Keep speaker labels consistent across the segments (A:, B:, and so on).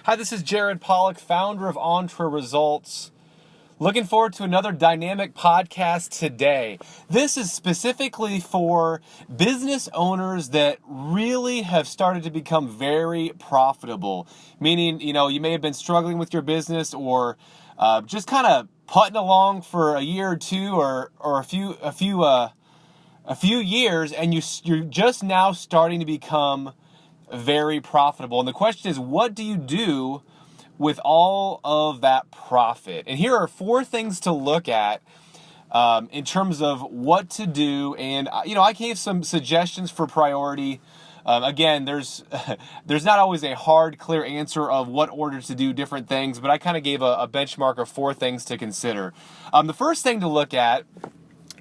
A: Hi, this is Jared Polak, founder of Entre Results. Looking forward to another dynamic podcast today. This is specifically for business owners that really have started to become very profitable. Meaning, you may have been struggling with your business or just kind of putting along for a year or two or a few years, and you're just now starting to become very profitable. And the question is, what do you do with all of that profit? And here are 4 things to look at in terms of what to do. And I gave some suggestions for priority. Again, there's not always a hard, clear answer of what order to do different things, but I kind of gave a benchmark of 4 things to consider. The first thing to look at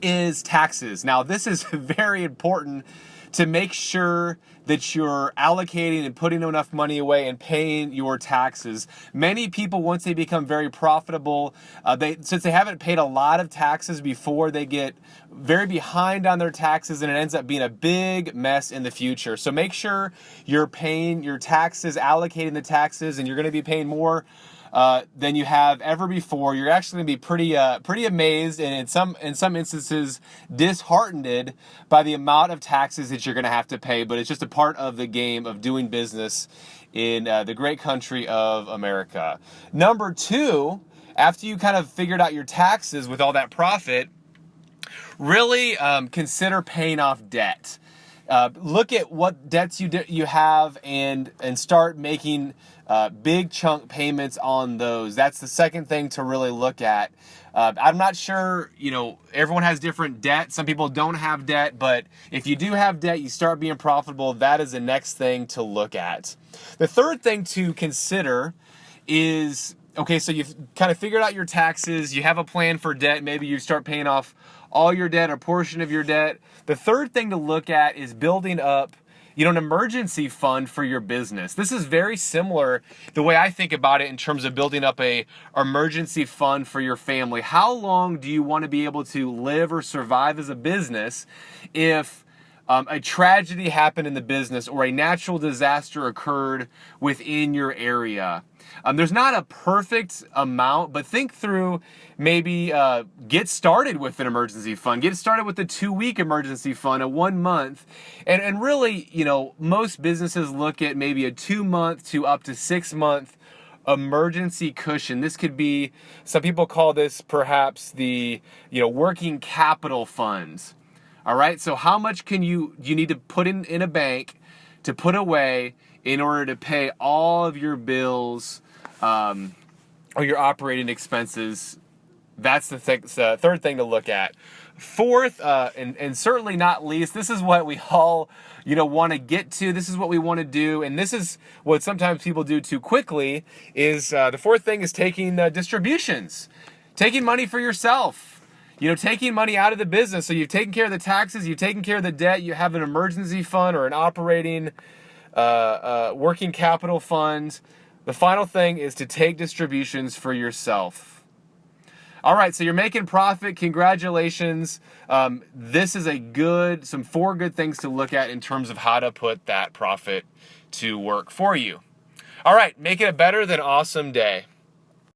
A: is taxes. Now, this is very important to make sure that you're allocating and putting enough money away and paying your taxes. Many people, once they become very profitable, since they haven't paid a lot of taxes before, they get very behind on their taxes, and it ends up being a big mess in the future. So make sure you're paying your taxes, allocating the taxes, and you're going to be paying more than you have ever before. You're actually going to be pretty amazed, and in some instances disheartened by the amount of taxes that you're going to have to pay. But it's just a part of the game of doing business in the great country of America. Number 2, after you kind of figured out your taxes with all that profit, really consider paying off debt. Look at what debts you have and start making big chunk payments on those. That's the second thing to really look at. I'm not sure, everyone has different debt. Some people don't have debt, but if you do have debt, you start being profitable. That is the next thing to look at. The third thing to consider is, okay, so you've kind of figured out your taxes. You have a plan for debt. Maybe you start paying off all your debt, a portion of your debt. The third thing to look at is building up, an emergency fund for your business. This is very similar the way I think about it in terms of building up a emergency fund for your family. How long do you want to be able to live or survive as a business if a tragedy happened in the business or a natural disaster occurred within your area? There's not a perfect amount, but think through maybe get started with an emergency fund. Get started with a 2-week emergency fund, a 1 month. And really, most businesses look at maybe a 2-month to up to 6-month emergency cushion. This could be, some people call this perhaps the, working capital funds. All right, so how much can you need to put in a bank to put away in order to pay all of your bills or your operating expenses? That's the third thing to look at. Fourth, and certainly not least, this is what we all want to get to. This is what we want to do, and this is what sometimes people do too quickly. Is the fourth thing is taking distributions, taking money for yourself. Taking money out of the business. So you've taken care of the taxes, you've taken care of the debt, you have an emergency fund or an operating working capital fund. The final thing is to take distributions for yourself. All right, so you're making profit. Congratulations. This is some 4 good things to look at in terms of how to put that profit to work for you. All right, make it a better than awesome day.